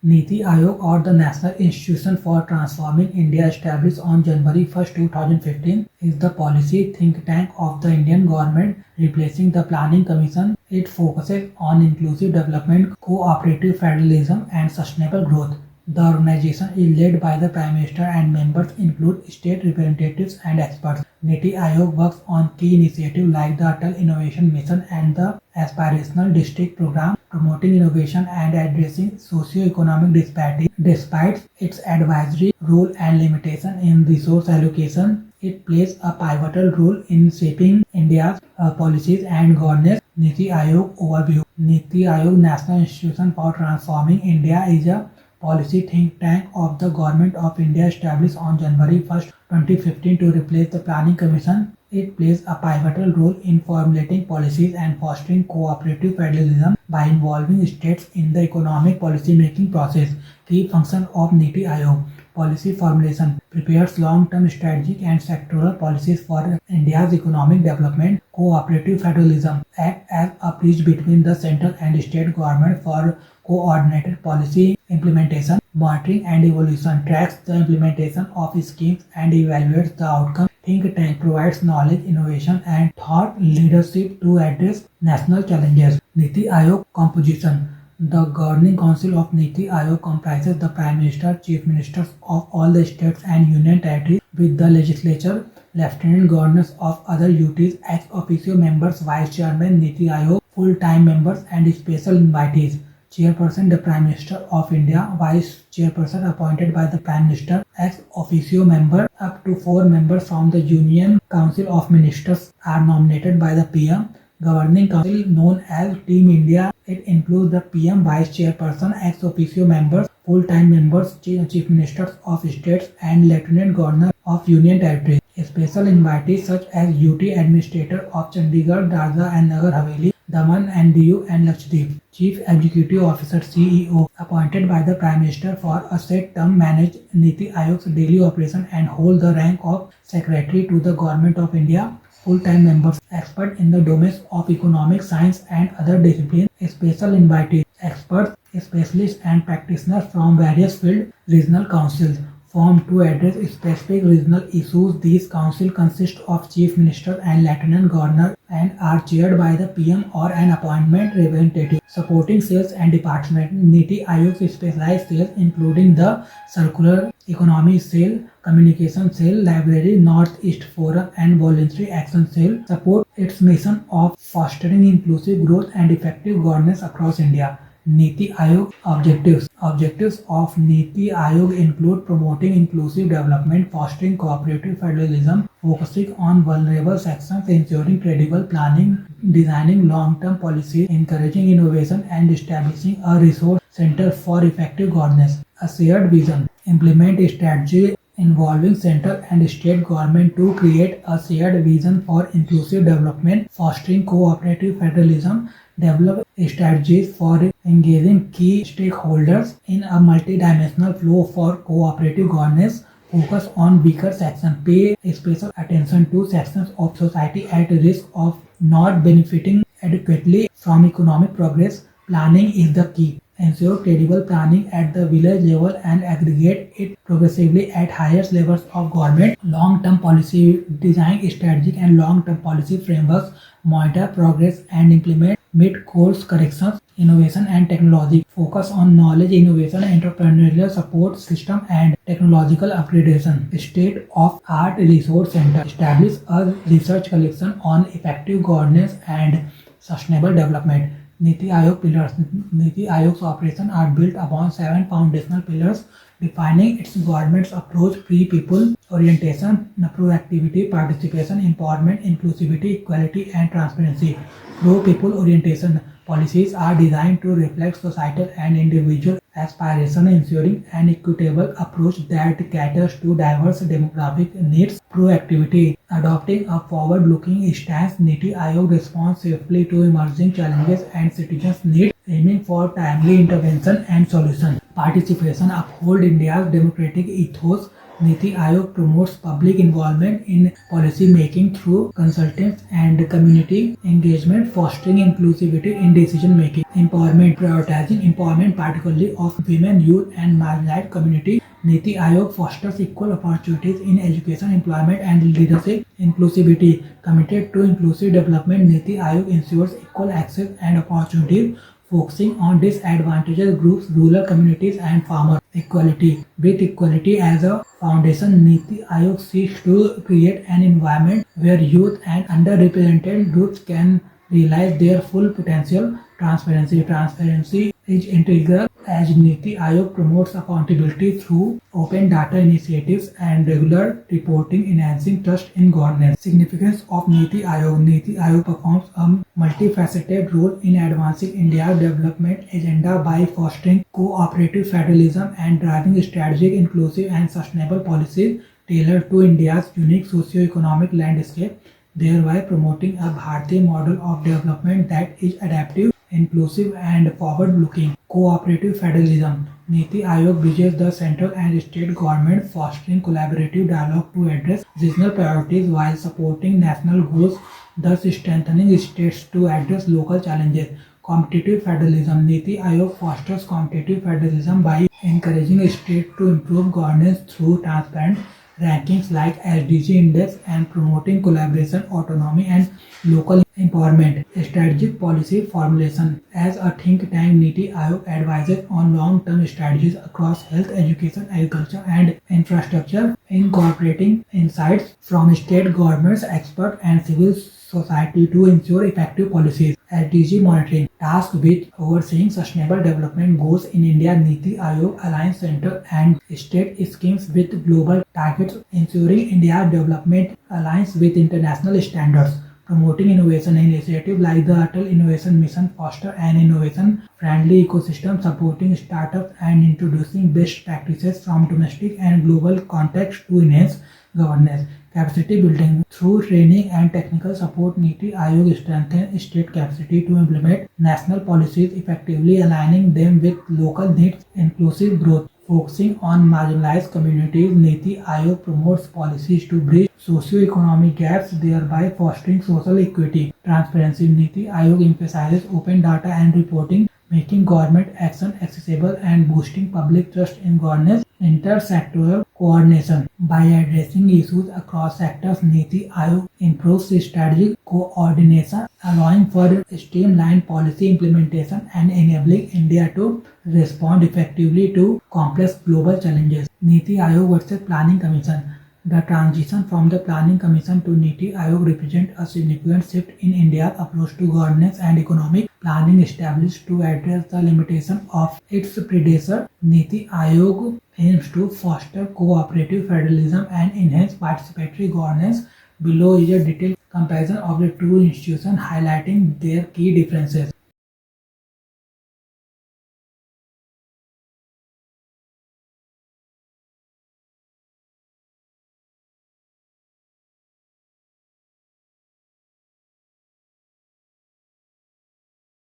Niti Aayog, or the National Institution for Transforming India, established on January 1, 2015, is the policy think tank of the Indian government, replacing the Planning Commission. It focuses on inclusive development, cooperative federalism, and sustainable growth. The organization is led by the Prime Minister and members include state representatives and experts. Niti Aayog works on key initiatives like the Atal Innovation Mission and the Aspirational District Program, promoting innovation and addressing socio-economic disparities. Despite its advisory role and limitation in resource allocation, it plays a pivotal role in shaping India's policies and governance. Niti Aayog overview. Niti Aayog, National Institution for Transforming India, is a policy think tank of the Government of India, established on January 1, 2015 to replace the Planning Commission. It plays a pivotal role in formulating policies and fostering cooperative federalism by involving states in the economic policy-making process. Key function of Niti Aayog: policy formulation, prepares long-term strategic and sectoral policies for India's economic development. Cooperative federalism, acts as a bridge between the central and state government for coordinated policy implementation. Monitoring and evaluation, tracks the implementation of schemes and evaluates the outcome. Think tank provides knowledge, innovation, and thought leadership to address national challenges. Niti Aayog composition. The Governing Council of Niti Aayog comprises the Prime Minister, Chief Ministers of all the states and union territories, with the legislature, lieutenant governors of other duties, ex officio members, vice chairman Niti Aayog, full-time members, and special invitees. Chairperson, the Prime Minister of India. Vice Chairperson, appointed by the Prime Minister. Ex officio member, up to 4 members from the Union Council of Ministers are nominated by the PM. Governing Council, known as Team India. It includes the PM, Vice Chairperson, ex officio members, full-time members, Chief Ministers of states, and Lieutenant Governor of Union Territories. Special invitees such as UT Administrator of Chandigarh, Dadra and Nagar Haveli, Daman and Diu and Lakshadweep. Chief Executive Officer CEO, appointed by the Prime Minister for a set term, manage Niti Aayog's daily operation and hold the rank of Secretary to the Government of India. Full-time members, expert in the domains of economic science and other disciplines. Special invitees, experts, specialists and practitioners from various fields. Regional councils, formed to address specific regional issues. These councils consist of Chief Minister and Lieutenant Governor and are chaired by the PM or an appointment representative. Supporting cells and departments. Niti Aayog's specialized cells, including the Circular Economy Cell, Communication Cell, Library, Northeast Forum, and Voluntary Action Cell, support its mission of fostering inclusive growth and effective governance across India. Niti Aayog objectives. Objectives of Niti Aayog include promoting inclusive development, fostering cooperative federalism, focusing on vulnerable sections, ensuring credible planning, designing long-term policies, encouraging innovation, and establishing a resource center for effective governance. A shared vision. Implement a strategy involving central and state government to create a shared vision for inclusive development, fostering cooperative federalism, develop strategies for engaging key stakeholders in a multidimensional flow for cooperative governance, focus on weaker sections, pay special attention to sections of society at risk of not benefiting adequately from economic progress. Planning is the key. Ensure credible planning at the village level and aggregate it progressively at highest levels of government. Long-term policy design, strategic and long-term policy frameworks, monitor progress and implement mid-course corrections. Innovation and technology, focus on knowledge, innovation, entrepreneurial support system and technological upgradation. State-of-art resource center, establish a research collection on effective governance and sustainable development. Niti Aayog pillars. Niti Aayog's operations are built upon 7 foundational pillars, defining its government's approach: people orientation, proactivity, participation, empowerment, inclusivity, equality, and transparency. Pro-people orientation policies are designed to reflect societal and individual aspirations, ensuring an equitable approach that caters to diverse demographic needs. Proactivity, adopting a forward-looking stance, Niti Aayog responds swiftly to emerging challenges and citizens' needs, aiming for timely intervention and solution. Participation, uphold India's democratic ethos, Niti Aayog promotes public involvement in policy making through consultants and community engagement, fostering inclusivity in decision making, empowerment, prioritizing empowerment particularly of women, youth, and marginalized communities. Niti Aayog fosters equal opportunities in education, employment, and leadership. Inclusivity. Committed to inclusive development, Niti Aayog ensures equal access and opportunities, focusing on disadvantaged groups, rural communities, and farmers. Equality. With equality as a foundation, Niti Aayog seeks to create an environment where youth and underrepresented groups can realize their full potential. Transparency. Transparency is integral as Niti Aayog promotes accountability through open data initiatives and regular reporting, enhancing trust in governance. Significance of Niti Aayog. Niti Aayog performs a multifaceted role in advancing India's development agenda by fostering cooperative federalism and driving strategic, inclusive, and sustainable policies tailored to India's unique socio-economic landscape, thereby promoting a Bharatiya model of development that is adaptive, inclusive, and forward-looking. Cooperative federalism. Niti Aayog bridges the central and state government, fostering collaborative dialogue to address regional priorities while supporting national goals, thus strengthening states to address local challenges. Competitive federalism. Niti Aayog fosters competitive federalism by encouraging states to improve governance through transparent rankings like SDG Index and promoting collaboration, autonomy, and local empowerment. Strategic policy formulation. As a think tank, Niti Aayog advises on long-term strategies across health, education, agriculture, and infrastructure, incorporating insights from state governments, experts, and civil society to ensure effective policies. SDG monitoring. Tasked with overseeing sustainable development goals in India, Niti Aayog aligns central and state schemes with global targets, ensuring India's development aligns with international standards. Promoting innovation. Initiatives like the Atal Innovation Mission foster an innovation-friendly ecosystem, supporting startups and introducing best practices from domestic and global contexts to enhance governance. Capacity building. Through training and technical support, Niti Aayog strengthens state capacity to implement national policies effectively, aligning them with local needs. Inclusive growth. Focusing on marginalized communities, Niti Aayog promotes policies to bridge socio-economic gaps, thereby fostering social equity. Transparency. Niti Aayog emphasizes open data and reporting, making government action accessible and boosting public trust in governance. Intersectoral coordination. By addressing issues across sectors, Niti Aayog improves strategic coordination, allowing for streamlined policy implementation and enabling India to respond effectively to complex global challenges. Niti Aayog versus Planning Commission. The transition from the Planning Commission to Niti Aayog represents a significant shift in India's approach to governance and economic planning, established to address the limitations of its predecessor. Niti Aayog aims to foster cooperative federalism and enhance participatory governance. Below is a detailed comparison of the two institutions, highlighting their key differences.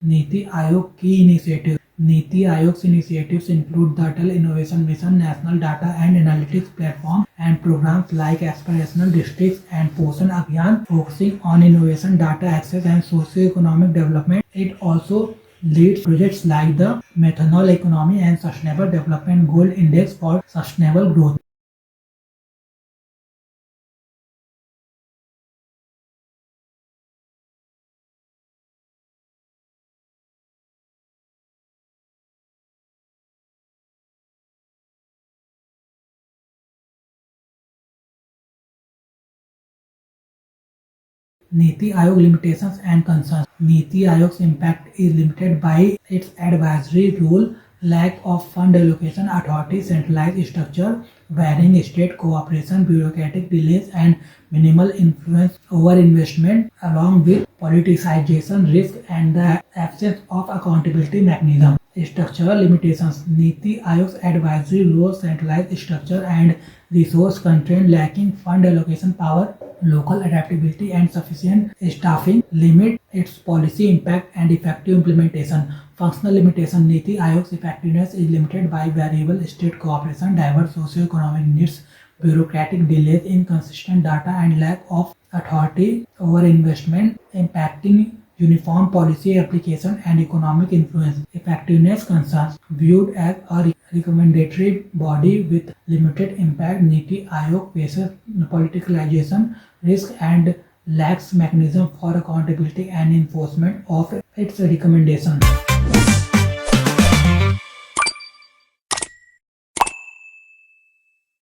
Niti Aayog key initiatives. Niti Aayog's initiatives include the Atal Innovation Mission, National Data and Analytics Platform, and programs like Aspirational Districts and Poshan Abhiyan, focusing on innovation, data access, and socio-economic development. It also leads projects like the Methanol Economy and Sustainable Development Goal Index for sustainable growth. Niti Aayog limitations and concerns. Niti Aayog's impact is limited by its advisory role, lack of fund allocation authority, centralized structure, varying state cooperation, bureaucratic delays, and minimal influence over investment, along with politicization risk and the absence of accountability mechanism. Structural limitations. Niti Aayog's advisory role, centralized structure, and resource constraint, lacking fund allocation power, local adaptability, and sufficient staffing limit its policy impact and effective implementation. Functional limitation. Niti Aayog's effectiveness is limited by variable state cooperation, diverse socio-economic needs, bureaucratic delays, inconsistent data, and lack of authority over investment, impacting uniform policy application and economic influence. Effectiveness concerns. Viewed as a recommendatory body with limited impact, Niti Aayog faces politicalization risk and lacks mechanism for accountability and enforcement of its recommendations.